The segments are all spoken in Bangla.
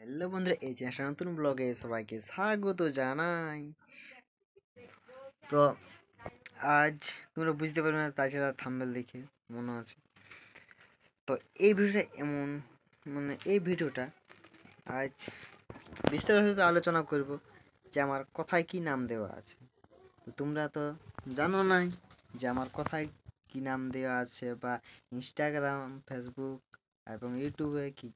হ্যালো বন্ধুরা, এই যে একটা নতুন ব্লগে সবাইকে স্বাগত জানাই। তো আজ তোমরা বুঝতে পারবে না, তাছাড়া থাম্বনেল দেখে মনে আছে। তো এই ভিডিওটা এমন, এই ভিডিওটা আজ বিস্তারিতভাবে আলোচনা করব যে আমার কথায় কি নাম দেওয়া আছে। তো তোমরা তো জানো নাই যে আমার কথায় কি নাম দেওয়া আছে, বা ইনস্টাগ্রাম, ফেসবুক এবং ইউটিউবে কি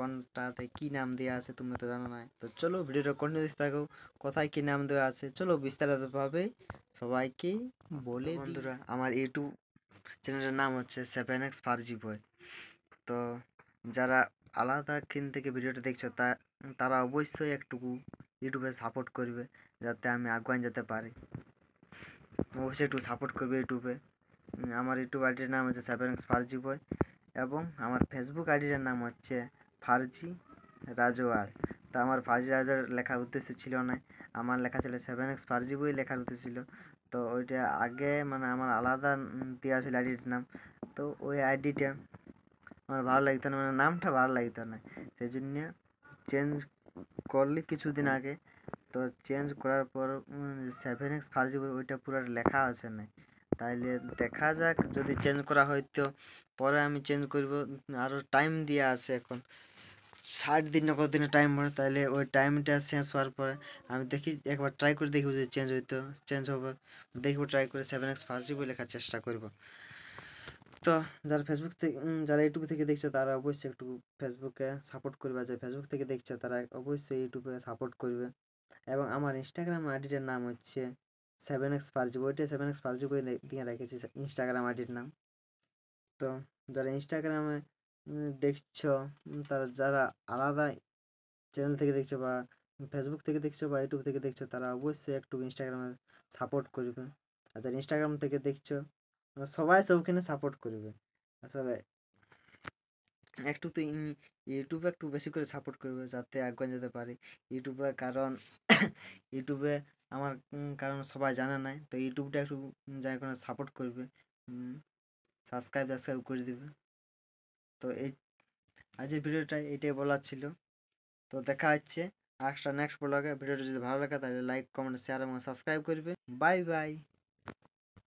কোনটাতে কি নাম দেওয়া আছে তোমরা তো জানো না। তো চলো ভিডিওটা কন্টিনিউ থাকো, কোথায় কি নাম দেওয়া আছে চলো বিস্তারিতভাবে সবাইকে বলে দিই। বন্ধুরা, আমার ইউটিউব চ্যানেলের নাম হচ্ছে 7x ফার্জি বয়। তো যারা আলাদা থেকে ভিডিওটা দেখছো তারা অবশ্যই একটুকু ইউটিউবে সাপোর্ট করবে, যাতে আমি আগুয়ান যেতে পারি। অবশ্যই একটু সাপোর্ট করবে ইউটিউবে। আমার ইউটিউব আইডির নাম হচ্ছে 7x ফার্জি বয় এবং আমার ফেসবুক আইডির নাম হচ্ছে ফার্জি রাজওয়ার। তো আমার ফার্জি রাজওয়ার লেখার উদ্দেশ্য ছিল না, আমার লেখা ছিল 7x ফার্জি বই লেখার উদ্দেশ্য ছিল। তো ওইটা আগে আমার আলাদা দেওয়া ছিল আইডির নাম। তো ওই আইডিটা আমার ভালো লাগতো না, নামটা ভালো লাগতো না, সেই জন্য চেঞ্জ করলি কিছুদিন আগে। তো চেঞ্জ করার পর 7x ফার্জি বই ওইটা পুরো লেখা আছে না। তাইলে দেখা যাক, যদি চেঞ্জ করা হয় তো পরে আমি চেঞ্জ করব। আরও টাইম দেওয়া আছে, এখন 60 দিন না কত দিনের টাইম পড়ে। তাইলে ওই টাইমটা শেষ হওয়ার পরে আমি দেখি, একবার ট্রাই করে দেখব যদি চেঞ্জ হইতো, চেঞ্জ হবে দেখবো, ট্রাই করে 7x ফার্জি বই লেখার চেষ্টা করব। তো যারা ফেসবুক থেকে যারা ইউটিউব থেকে দেখছো তারা অবশ্যই একটু ফেসবুকে সাপোর্ট করবে, যারা ফেসবুক থেকে দেখছো তারা অবশ্যই ইউটিউবে সাপোর্ট করবে। এবং আমার ইনস্টাগ্রাম আইডিটার নাম হচ্ছে 7x ফার্জি বই, ওইটা 7x ফার্জি বই দিয়ে রেখেছি ইনস্টাগ্রাম আইডির নাম। তো যারা ইনস্টাগ্রামে দেখছো, তারা যারা আলাদা চ্যানেল থেকে দেখছো বা ফেসবুক থেকে দেখছো বা ইউটিউব থেকে দেখছো, তারা অবশ্যই একটু ইনস্টাগ্রামে সাপোর্ট করবে। আর যারা ইনস্টাগ্রাম থেকে দেখছো সবাই সবখানে সাপোর্ট করবে। আসলে একটু তো ইউটিউবে একটু বেশি করে সাপোর্ট করবে, যাতে আগুন যেতে পারি ইউটিউবে। কারণ ইউটিউবে আমার কারণ সবাই জানে নাই, তো ইউটিউবটা একটু যাই করে সাপোর্ট করবে, সাবস্ক্রাইব করে দেবে। তো এই আজকের ভিডিওটা এটাই বলার ছিল। তো দেখা হচ্ছে একটা নেক্সট ব্লগে। ভিডিওটা যদি ভালো লাগে তাহলে লাইক, কমেন্ট, শেয়ার এবং সাবস্ক্রাইব করবে। Bye bye.